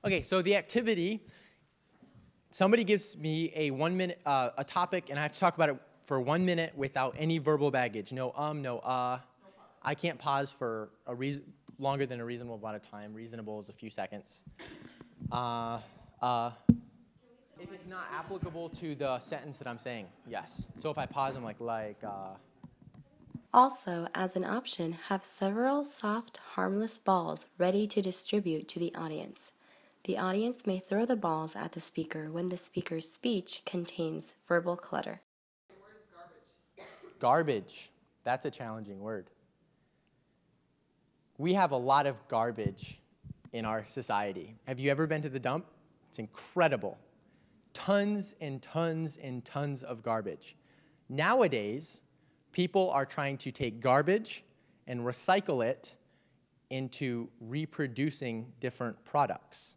Okay, so the activity, somebody gives me a 1 minute, a topic, and I have to talk about it for 1 minute without any verbal baggage. No, no, I can't pause for longer than a reasonable amount of time. Reasonable is a few seconds. If it's not applicable to the sentence that I'm saying, yes. So if I pause, I'm Also, as an option, have several soft, harmless balls ready to distribute to the audience. The audience may throw the balls at the speaker when the speaker's speech contains verbal clutter. The word is garbage. Garbage. That's a challenging word. We have a lot of garbage in our society. Have you ever been to the dump? It's incredible. Tons and tons and tons of garbage. Nowadays, people are trying to take garbage and recycle it into reproducing different products.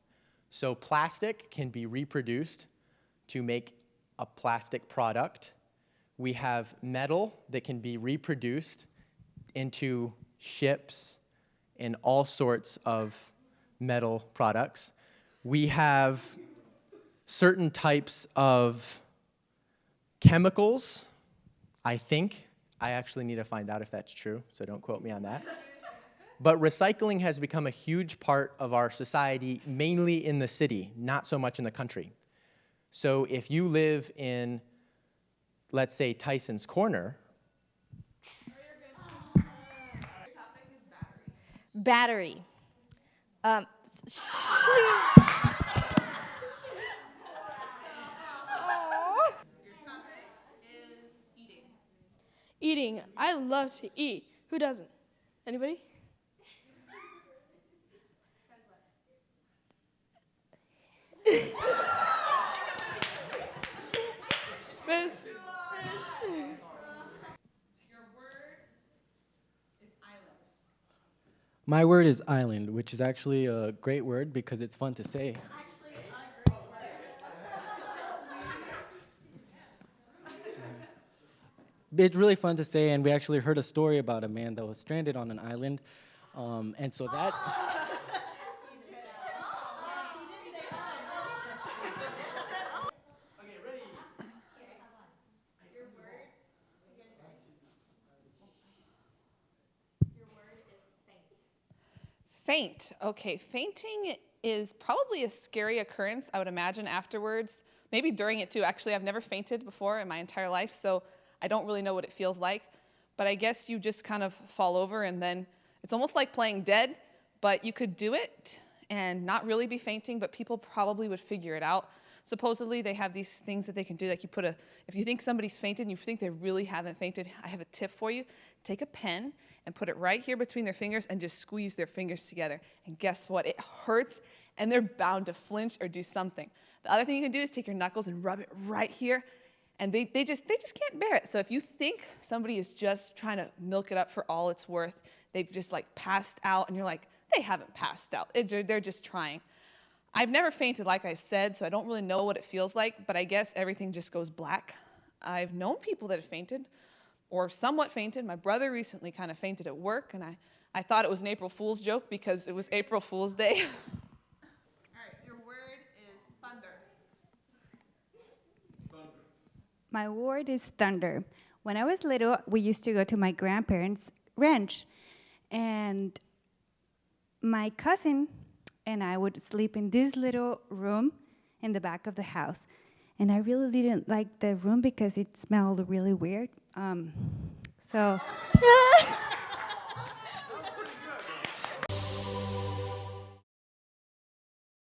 So plastic can be reproduced to make a plastic product. We have metal that can be reproduced into ships and all sorts of metal products. We have certain types of chemicals, I think. I actually need to find out if that's true, so don't quote me on that. But recycling has become a huge part of our society, mainly in the city, not so much in the country. So if you live in, let's say, Tyson's Corner. Your topic is battery. Battery. Your topic is eating. Eating. I love to eat. Who doesn't? Anybody? Miss. Your word is island. My word is island, which is actually a great word because it's fun to say. It's really fun to say, and we actually heard a story about a man that was stranded on an island, and so that. Okay, ready? Faint. Okay, fainting is probably a scary occurrence, I would imagine, afterwards. Maybe during it too. Actually, I've never fainted before in my entire life, so I don't really know what it feels like. But I guess you just kind of fall over, and then it's almost like playing dead, but you could do it and not really be fainting, but people probably would figure it out. Supposedly, they have these things that they can do, like if you think somebody's fainted and you think they really haven't fainted, I have a tip for you. Take a pen and put it right here between their fingers and just squeeze their fingers together. And guess what? It hurts, and they're bound to flinch or do something. The other thing you can do is take your knuckles and rub it right here, and they just can't bear it. So if you think somebody is just trying to milk it up for all it's worth, they've just like passed out, and you're like, they haven't passed out. They're just trying. I've never fainted, like I said, so I don't really know what it feels like, but I guess everything just goes black. I've known people that have fainted, or somewhat fainted. My brother recently kind of fainted at work, and I thought it was an April Fool's joke because it was April Fool's Day. All right, your word is thunder. My word is thunder. When I was little, we used to go to my grandparents' ranch, and my cousin and I would sleep in this little room in the back of the house. And I really didn't like the room because it smelled really weird. So